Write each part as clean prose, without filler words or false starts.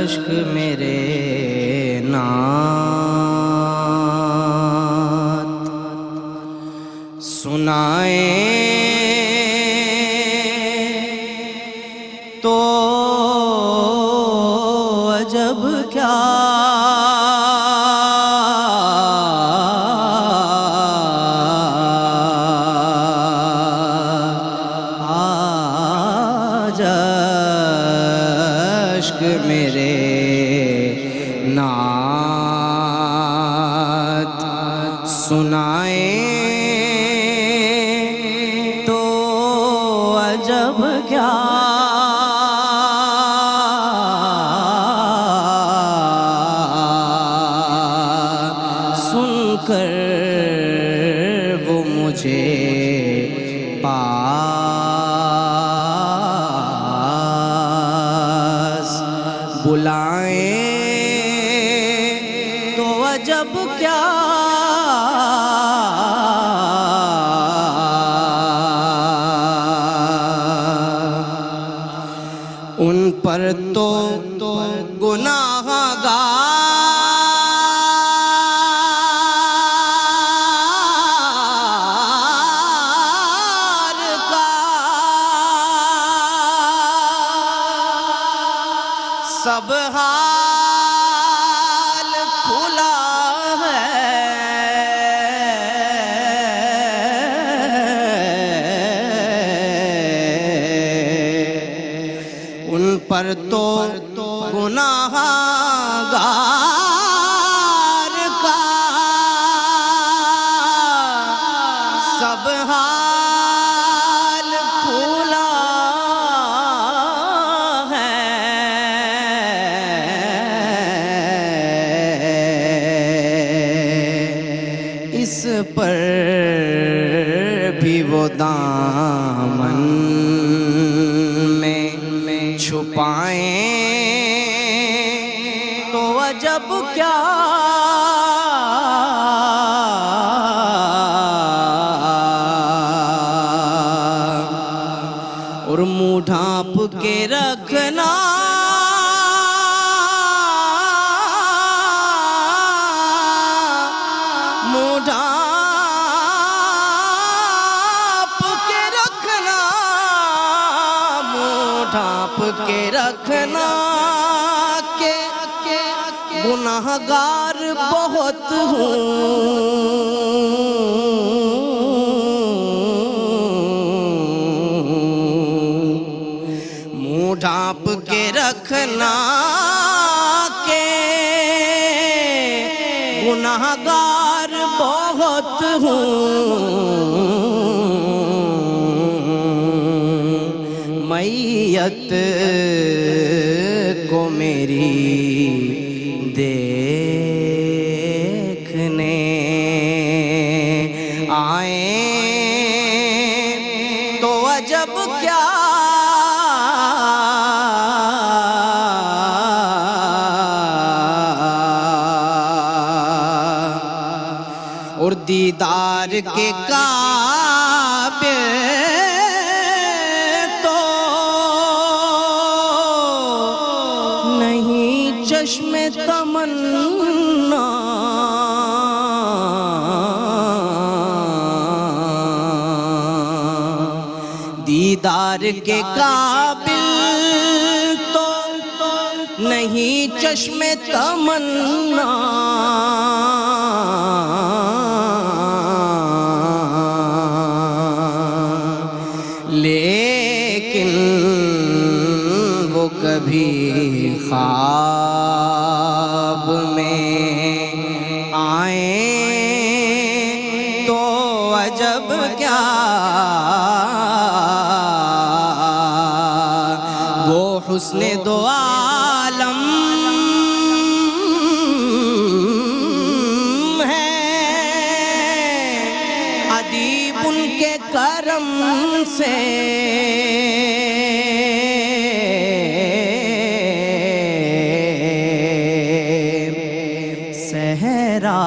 अश्क मेरे नात सुनाए तो अजब क्या अश्क मेरे नात सुनाए तो अजब क्या सुनकर वो मुझे बुलाए तो अजब क्या उन पर तो गुनाहगार का सब हाल खुला है। उन पर तो गुनाहगार का सब हाल खुला इस पर भी वो दामन में छुपाएं तो अजब क्या और मुँह ढाँप के रखना ढाँप के रखना के गुनाहगार बहुत हूँ। मुँह ढाँप के रखना के गुनाहगार बहुत हूँ। मैयत को मेरी देखने आए तो अजब क्या और दीदार के काबिल चश्मे तमन्ना दीदार के काबिल तो नहीं चश्मे तमन्ना लेकिन वो कभी ख्वाब में आए तो अजब क्या वो हुस्ने दो आलम है अदीब उनके करम से सहरा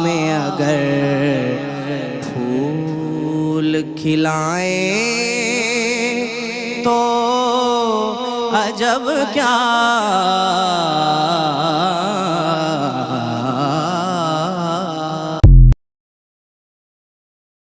में अगर फूल खिलाए तो अजब क्या